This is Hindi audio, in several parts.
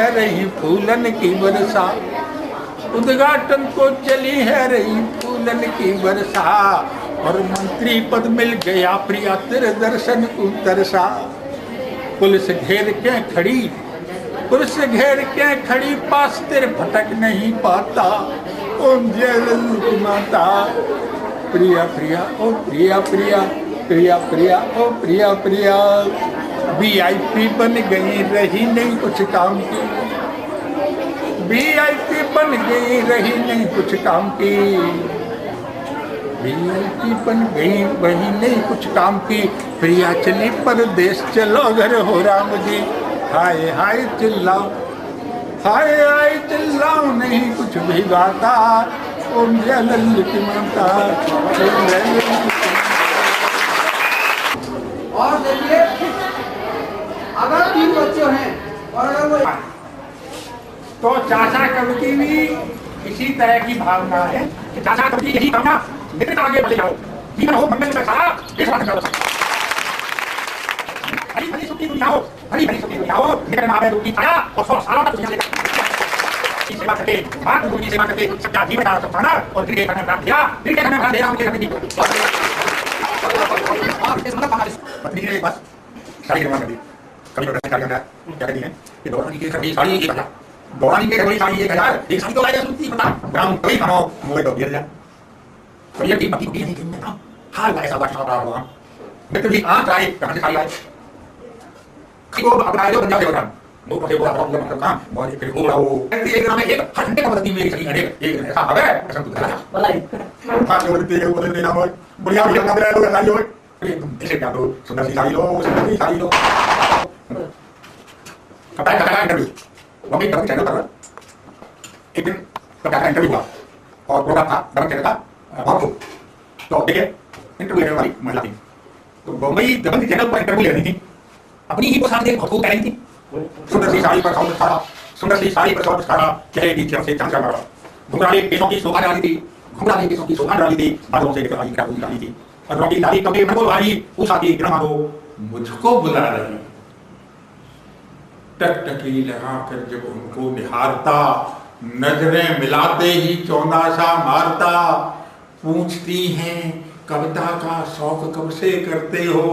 है रही फूलन की वर्षा, उद्घाटन को चली है रही फूलन की वर्षा, और मंत्री पद मिल गया प्रिया तेरे दर्शन को तरसा। पुलिस घेर के खड़ी, पुलिस घेर के खड़ी, पास तेरे भटक नहीं पाता। ओम जय ललित माता, प्रिया प्रिया ओ प्रिया प्रिया, प्रिया प्रिया ओ प्रिया प्रिया। VIP बन गई रही नहीं कुछ काम की, VIP बन गई रही नहीं कुछ काम की, VIP बन गई वही नहीं कुछ काम की। प्रिया चली परदेश चलो घर हो राम जी, हाय हाय चिल्लाओ, हाय हाय चिल्लाओ नहीं कुछ भी गाता। ओम जय ललित माता। और देखिए अगर 3 बच्चे हैं और अगर वो तो चाचा कवि की भी इसी तरह की भावना है कि चाचा कवि यही भावना निकट आगे बढ़े जाओ, जीवन हो मंगल में सारा इस बात का हरी हरी सुखी दुनिया हो, हरी हरी सुखी दुनिया हो, निकट में आवे रोटी खाया और 100 सालों तक दुनिया लेगा। सेवा करके मातृभूमि की सेवा करके सच्चा जीवन का सफाना और दिल के घर में प्राप्त किया, दिल के घर में प्राप्त दे रहा हूं के घर में पत्नी ने बस शादी करवा दी। कभी तो क्या कहती है कि दौरानी के सभी साड़ी एक हजार, दौरानी के सभी साड़ी 1000, एक साड़ी तो लाया सुनती पता ग्राम कभी खाओ मोए तो 20000। तो ये पति को नहीं किन्ने ना हाल ऐसा बात छापा हुआ मित्र भी आ जाए कहां से साड़ी आए को अपना जो बंदा देवता वो पते बोला प्रॉब्लम काम बहुत फिर हो रहा हो एक ग्राम में एक घंटे का बदली मेरी चली अरे एक ऐसा है कसम खुदा वाला हां जो बोलते हैं बोलते देना हो बढ़िया भी लगा दे लो साड़ी हो ऐसे क्या दो सुंदर सी साड़ी लो, सुंदर सी साड़ी लो। कब तक इंटरव्यू वो भी दबंग चैनल पर एक दिन कब तक इंटरव्यू हुआ और प्रोग्राम था दबंग चैनल का बहुत तो देखिए इंटरव्यू लेने वाली महिला थी तो बम्बई दबंग चैनल पर इंटरव्यू लेनी थी, अपनी ही पोशाक देख बहुत कह रही थी, सुंदर सी साड़ी पर सौंदर्य खड़ा, सुंदर सी साड़ी पर सौंदर्य खड़ा, चेहरे की चमक से चांद चमक रहा, घुंघराले केसों की शोभा डाली थी, घुंघराले केसों की शोभा डाली थी, बादलों से निकल आई क्या डाली थी और रोटी डाली कभी मन को भारी उस आदि गिरमा हो मुझको बुला रही। टकटकी लगाकर जब उनको निहारता, नजरें मिलाते ही चौंधासा मारता, पूछती हैं कविता का शौक कब से करते हो,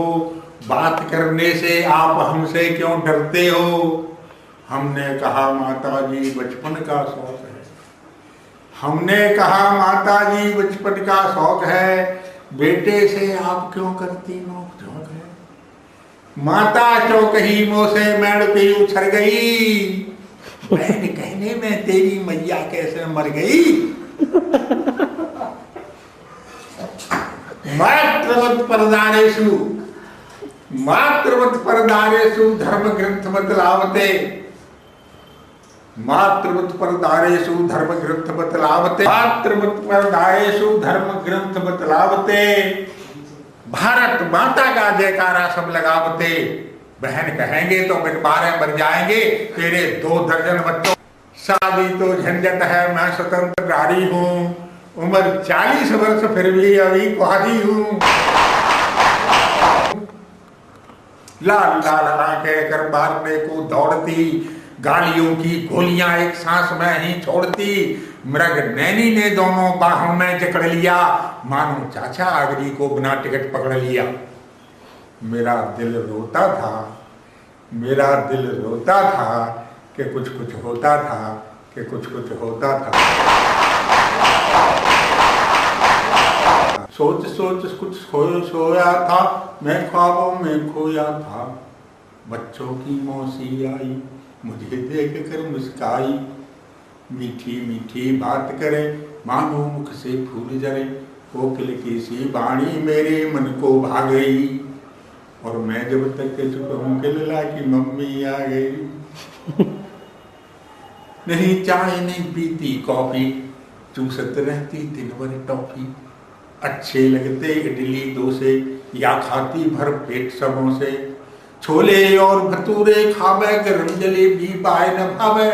बात करने से आप हमसे क्यों डरते हो। हमने कहा माता जी बचपन का शौक है, हमने कहा माता जी बचपन का शौक है, बेटे से आप क्यों करती नोक झोंक है। माता चौकही मुंह से मैड़ पे उछल गई, बहन कहने में तेरी मैया कैसे मर गई। मातृवत परदारेषु, मातृवत परदारेषु धर्म ग्रंथ बतलावते, मातृवत परदारेषु धर्म ग्रंथ बतलावते, मातृवत परदारेषु धर्म ग्रंथ बतलावते, भारत माता का जयकारा सब लगावते। बहन कहेंगे तो बिटवारे मर जाएंगे तेरे 2 दर्जन बच्चों। शादी तो झंझट है, मैं स्वतंत्र नारी हूँ, उम्र 40 वर्ष फिर भी अभी कुआरी हूँ। लाल लाल आंखें कर मारने को दौड़ती, गालियों की गोलियां एक सांस में ही छोड़ती, मृग नैनी ने दोनों बाहों में जकड़ लिया, मानो चाचा अगली को बिना टिकट पकड़ लिया। मेरा दिल रोता था, मेरा दिल रोता था कि कुछ कुछ होता था, कि कुछ कुछ होता था। सोच सोच कुछ सोया था, मैं ख्वाबों में खोया था, बच्चों की मौसी आई मुझे देख कर मुस्काई, मीठी मीठी बात करे मानो मुख से फूल जरे, कोकिल की सी वाणी मेरे मन को भा गई, और मैं जब तक चुप हूँ के लला की मम्मी आ गई। नहीं चाय नहीं पीती कॉफी, चूसत रहती दिन भर टॉफी, अच्छे लगते इडली डोसे या खाती भर पेट समोसे, छोले और भटूरे खावे गरम जलेबी पाए न भावे,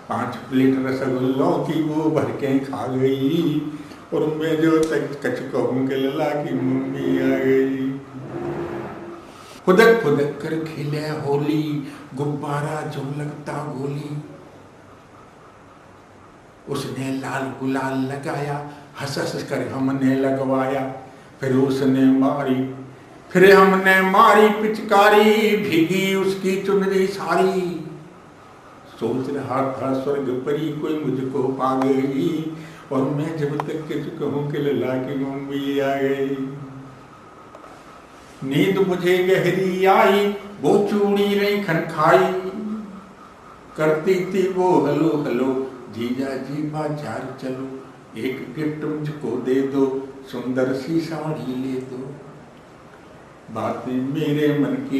5 प्लेट रसगुल्लों की वो भर के खा गई, और मैं जो तक कच कहूँ के लला की मम्मी आ गई। खुदक खुदक कर खेले होली, गुब्बारा जो लगता गोली, उसने लाल गुलाल लगाया, हंस हंस कर हमने लगवाया। फिर उसने मारी, फिर हमने मारी पिचकारी, भीगी उसकी चुनरी सारी। सोच रहा था स्वर्ग परी कोई मुझको पा गई, और मैं जब तक के कहूं कि लला की मम्मी आ गई। नींद मुझे गहरी आई, वो चूड़ी नहीं खनखाई, करती थी वो हलो हलो, जीजा जी बाजार चलो, एक गिफ्ट मुझको दे दो, सुंदर सी साड़ी ले दो। बातें मेरे मन की,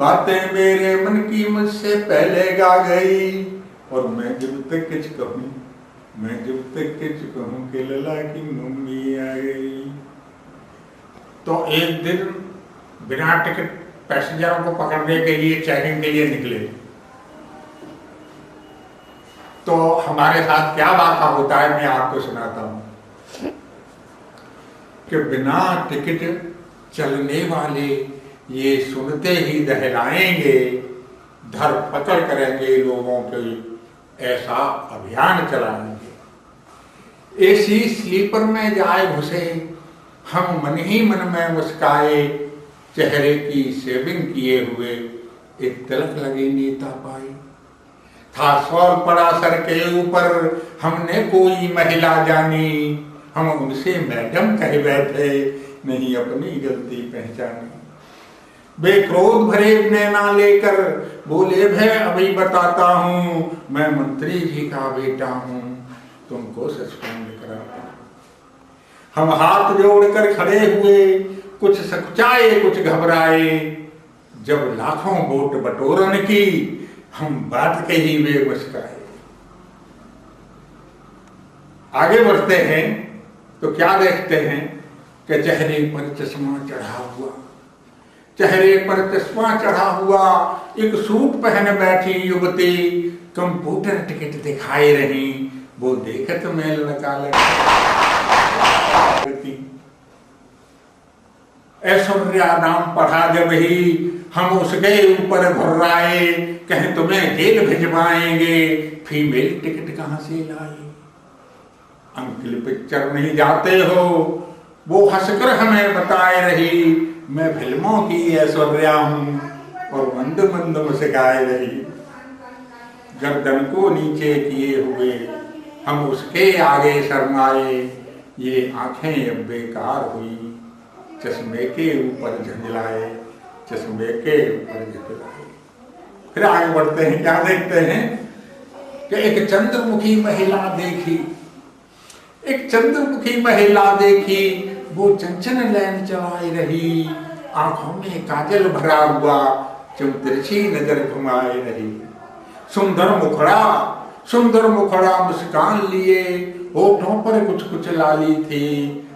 बातें मेरे मन की मुझसे पहले गा गई, और मैं जब तक कुछ कहूं, मैं जब तक कुछ कहूं कि लला की मम्मी आ गई। तो एक दिन बिना टिकट पैसेंजरों को पकड़ने के लिए चेकिंग के लिए निकले। तो हमारे साथ क्या वाक़ा होता है मैं आपको सुनाता हूं कि बिना टिकट चलने वाले ये सुनते ही दहलाएंगे, धर पकड़ करेंगे लोगों के, ऐसा अभियान चलाएंगे। एसी स्लीपर में जाए घुसे, हम मन ही मन में मुस्काए, चेहरे की शेविंग किए हुए एक तिलक लगे नेता पाए। था सवाल पड़ा सर के ऊपर, हमने कोई महिला जानी, हम उनसे मैडम कह बैठे, नहीं अपनी गलती पहचानी। बेक्रोध भरे नैना लेकर बोले भै अभी बताता हूँ, मैं मंत्री जी का बेटा हूँ, तुमको सस्पेंड कराता हूँ। हम हाथ जोड़कर खड़े हुए, कुछ सकुचाए कुछ घबराए, जब लाखों वोट बटोरन की, हम बात के ही वे मुस्काए। आगे बढ़ते हैं तो क्या देखते हैं कि चेहरे पर चश्मा चढ़ा हुआ, चेहरे पर चश्मा चढ़ा हुआ एक सूट पहन बैठी युवती, कंप्यूटर टिकट दिखाई रही, वो देखत में लड़का लगती। ऐश्वर्या नाम पढ़ा जब ही, हम उसके ऊपर घुर्राए, कहें तुम्हें जेल भिजवाएंगे, फीमेल टिकट कहां से लाए। अंकल पिक्चर नहीं जाते हो, वो हंसकर हमें बताए रही, मैं फिल्मों की ऐश्वर्या हूं, और मंद मंद मुस्काए रही। गर्दन को नीचे किए हुए हम उसके आगे शर्माए, ये आंखें अब बेकार हुई, चश्मे के ऊपर झंझलाए, चश्मे के ऊपर झंझलाए। फिर आगे बढ़ते हैं, क्या देखते हैं कि एक चंद्रमुखी महिला देखी, एक चंद्रमुखी महिला देखी, वो चंचल नैन चलाए रही, आंखों में काजल भरा हुआ, चमतिरछी नजर घुमाए रही। सुंदर मुखड़ा मुस्कान लिए, होठों पर कुछ कुछ लाली थी,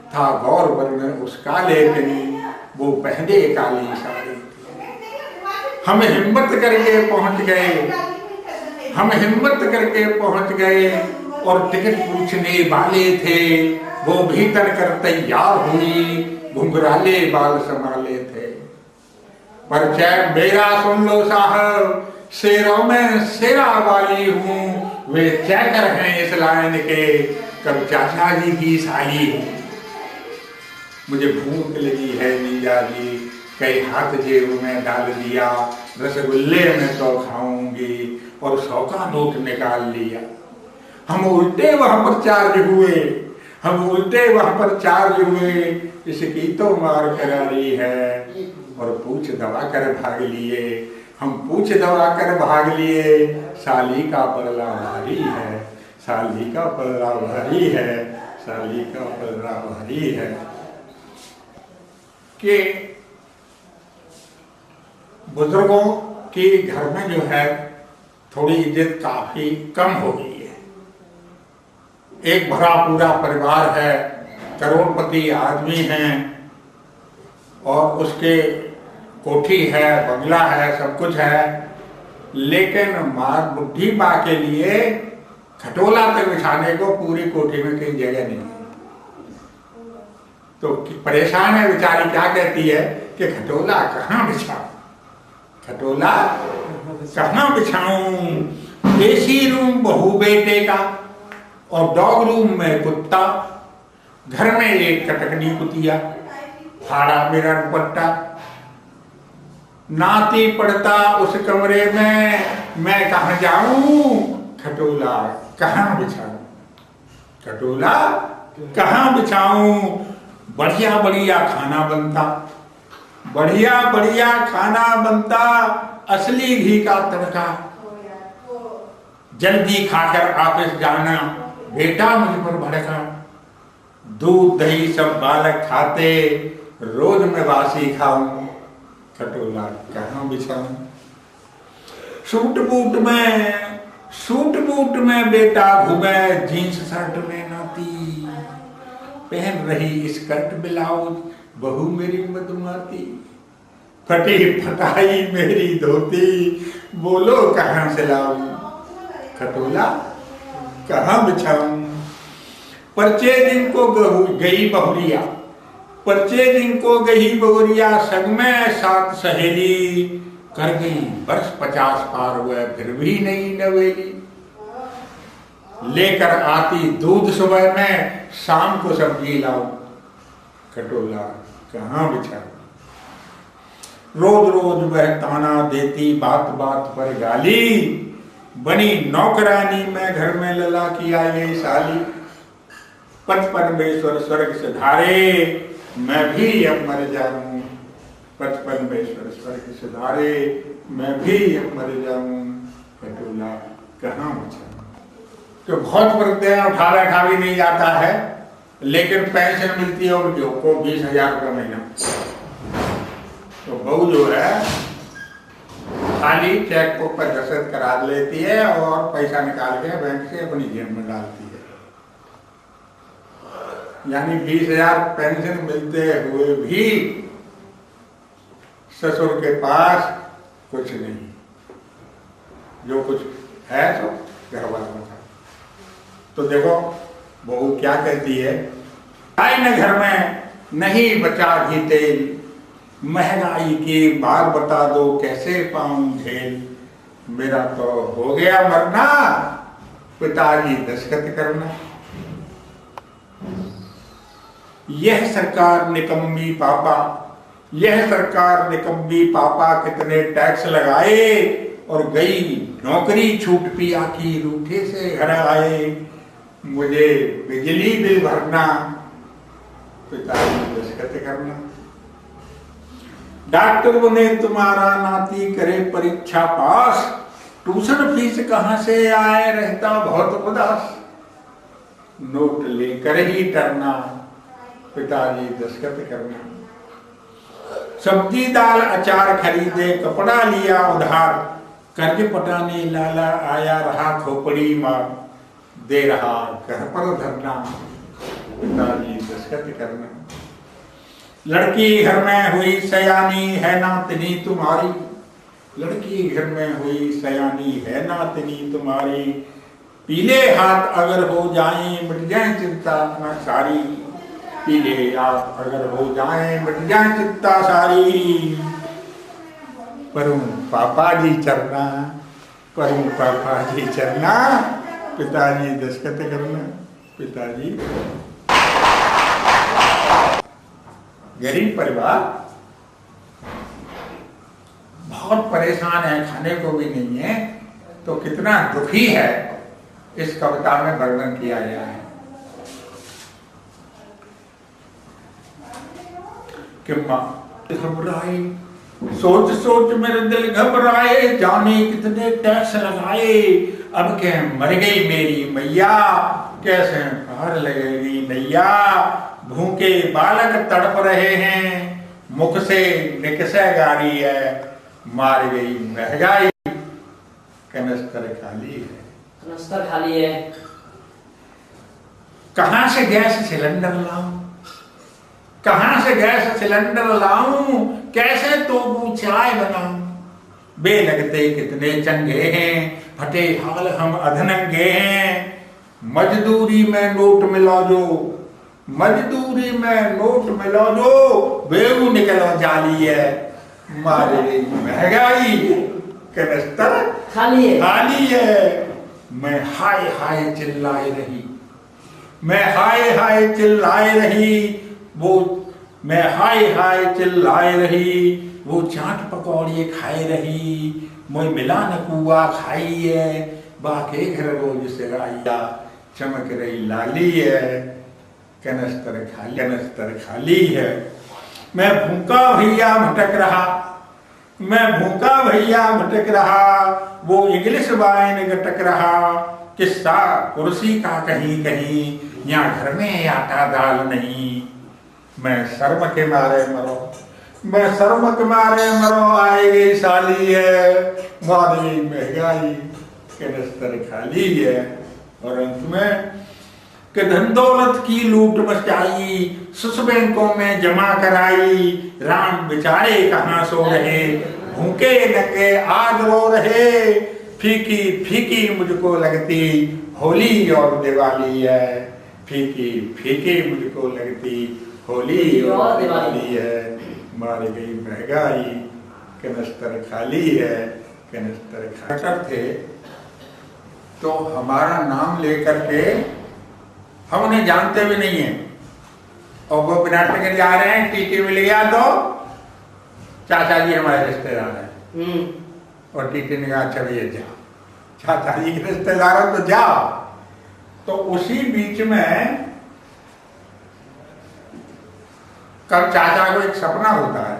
था गौर वर्ण उसका लेकिन वो पहने काली साड़ी थी। हम हिम्मत करके पहुंच गए, हम हिम्मत करके पहुंच गए, और टिकट पूछने वाले थे, वो भीतर कर तैयार हुई, घुंघराले बाल संभाले थे। परिचय मेरा सुन लो साहब, शेरों में शेरा वाली हूँ, वे चैकर हैं इस लाइन के, कब चाचा जी की साली हूँ। मुझे भूख लगी है नीजा जी, कई हाथ जेब में डाल दिया, रसगुल्ले में तो खाऊंगी, और 100 का नोट निकाल लिया। हम उल्टे वहां पर चार्ज हुए, हम उल्टे वहां पर चार्ज हुए, इसकी तो मार करारी है, और पूछ दबा कर भाग लिए, हम पूछ दबा कर भाग लिए, साली का पल्ला भारी है, साली का पल्ला भारी है, साली का पल्ला भारी है। कि बुजुर्गों के घर में जो है थोड़ी इज्जत काफी कम हो गई है। एक भरा पूरा परिवार है, करोड़पति आदमी हैं, और उसके कोठी है, बंगला है, सब कुछ है, लेकिन मार बुढ़ी माँ के लिए खटोला तक बिछाने को पूरी कोठी में कहीं जगह नहीं है। तो परेशान है बेचारी, क्या कहती है कि खटोला कहाँ बिछाऊं, खटोला कहाँ बिछाऊं, एसी रूम बहू बेटे का, और डॉग रूम में कुत्ता, घर में एक कटकनी कुतिया, फाड़ा मेरा दुपट्टा, नाती पड़ता उस कमरे में, मैं कहाँ जाऊं, खटोला कहाँ बिछाऊं, खटोला कहाँ बिछाऊं। बढ़िया बढ़िया खाना बनता, बढ़िया बढ़िया खाना बनता, असली घी का तड़का, जल्दी खाकर ऑफिस जाना, बेटा मुझ पर भड़का, दूध दही सब बालक खाते, रोज मैं बासी खाऊं, खटोला कहाँ बिछाऊं। सूट बूट में बेटा घूमे, जीन्स शर्ट में नाती, पहन रही स्कर्ट ब्लाउज बहू मेरी मधुमाती, फटी फटाई मेरी धोती, बोलो कहाँ से लाऊं, खटोला कहाँ बिछाऊं। परचे दिन को गई बहुरिया, परचे दिन को गई बहुरिया, संग में साथ सहेली, कर गई वर्ष 50 पार हुए फिर भी नहीं नवेली। लेकर आती दूध सुबह में, शाम को सब्जी लाओ, खटोला कहाँ बिछाऊं। रोज रोज वह ताना देती, बात बात पर गाली, बनी नौकरानी में घर में लला किया ये साली। पथ परमेश्वर स्वर्ग से धारे, मैं भी अब मर जाऊं, पथ परमेश्वर स्वर्ग से धारे, मैं भी अब मर जाऊं, खटोला कहाँ बिछाऊं। तो बहुत वर्ग 18 भी नहीं जाता है, लेकिन पेंशन मिलती है उनको को 20,000 रुपये महीना। तो बहू जो है खाली चेक बुक पर दस्तखत करा लेती है और पैसा निकाल के बैंक से अपनी जेब में डालती है। यानी 20,000 पेंशन मिलते हुए भी ससुर के पास कुछ नहीं, जो कुछ है तो घर वालों का। तो देखो बहू क्या कहती है, आए न घर में नहीं बचा भी तेल, महंगाई की बात बता दो कैसे पाऊं झेल, मेरा तो हो गया मरना, पिताजी दस्तखत करना। यह सरकार निकम्मी पापा, यह सरकार निकम्मी पापा, कितने टैक्स लगाए और गई नौकरी छूट पिया की, रूठे से घर आए, मुझे बिजली बिल भरना, पिताजी दस्तखत करना। डॉक्टर बने तुम्हारा नाती करे परीक्षा पास, ट्यूशन फीस कहां से आए रहता बहुत उदास, नोट लेकर ही डरना, पिताजी दस्तखत करना। सब्जी दाल अचार खरीदे, कपड़ा लिया उधार, कर्ज पटाने लाला आया रहा, खोपड़ी मार दे रहा घर पर धरना, पिताजी दस्तखत करना। लड़की घर में हुई सयानी है नातनी तुम्हारी, लड़की घर में हुई सयानी है नातनी तुम्हारी, पीले हाथ अगर हो जाएं मिट जाए चिंता अपना सारी, पीले हाथ अगर हो जाएं मिट जाए चिंता सारी। परूं पापा जी चरना, परूं पापा जी चरना, पिताजी दस्तखत करना, पिताजी। गरीब परिवार बहुत परेशान है, खाने को भी नहीं है, तो कितना दुखी है इस कविता में वर्णन किया गया है कि मां घबराई, सोच सोच मेरे दिल घबराए, जाने कितने टैक्स लगाए, अब क्या मर गई मेरी मैया, कैसे पार लगेगी नैया, भूखे बालक तड़प रहे हैं, मुख से निकसे गारी है, मार गई महंगाई, कनस्तर खाली है, कनस्तर खाली है। कहां से गैस सिलेंडर लाऊं, कहां से गैस सिलेंडर लाऊं, कैसे तोबू चाय बनाऊं, बेलगते कितने चंगे हैं, फटे हाल हम अधनंगे हैं, मजदूरी में नोट मिला जो, मजदूरी में नोट मिला जो, बेऊ निकलो जाली है, मारे गई महंगाई, कनस्तर खाली है, खाली है। मैं हाय हाय चिल्लाई रही, मैं हाय हाय चिल्लाए रही, वो मैं हाय हाय चिल्लाए रही, वो चाट पकौड़े खाए रही, मोय मिला न कुआ खाई है, बाके घर रोज से आइया, चमक रही लाली है, कनस्तर खाली है। मैं भूखा भैया भटक रहा, मैं भूखा भैया भटक रहा, वो इंग्लिश वाइन गटक रहा, किस्सा कुर्सी का कहीं कहीं, यहाँ घर में आटा दाल नहीं। मैं शर्म के मारे मरो, मैं शर्म के मारे मरो, आएगी साली है, मारी महंगाई, कनस्तर खाली है। और अंत में कि धन दौलत की लूट मचाई, सुस बैंकों में जमा कराई, राम बेचारे कहाँ सो रहे, भूखे नंगे आज रो रहे, फीकी फीकी मुझको लगती होली और दिवाली है, फीकी फीकी मुझको लगती होली और दिवाली है, मारी गई महंगाई, कनस्तर खाली है, कनस्तर खाकर थे। तो हमारा नाम लेकर के हम उन्हें जानते भी नहीं है, और वो विराटनगर जा रहे हैं, टीटी मिल गया तो चाचा जी हमारे रिश्तेदार हैं, और टीटी ने कहा अच्छा भैया जाओ, चाचा जी के रिश्तेदार हैं तो जाओ। तो उसी बीच में कब चाचा को एक सपना होता है,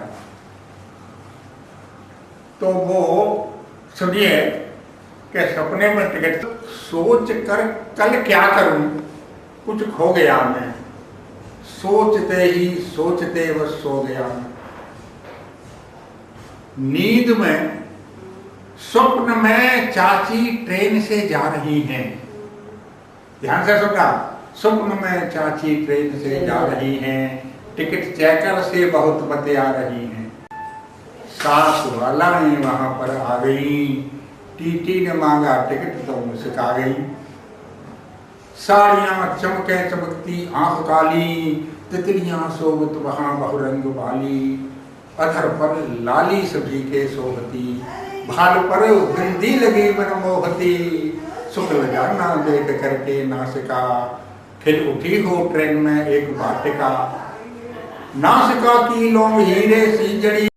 तो वो सुनिए कि सपने में टिकट सोच कर कल क्या करूं, कुछ खो गया मैं, सोचते ही सोचते बस सो गया मैं। नींद में स्वप्न में चाची ट्रेन से जा रही हैं, ध्यान से सुनना, स्वप्न में चाची ट्रेन से जा रही हैं, टिकट चेकर से बहुत बतिया रही हैं, सास वालाएं वहां पर आ गई, टीटी ने मांगा टिकट तो मुस्कुरा गई, साड़ियां चमके चमकती आंख काली, तितलियां सोबत वहां बहुरंग वाली, अधर पर लाली सभी के सोहती, भाल पर बिंदी लगी मनमोहती, शुक्ल जाना देख करके नासिका, फिर उठी हो ट्रेन में एक वाटिका, नासिका की लोम हीरे सी जड़ी।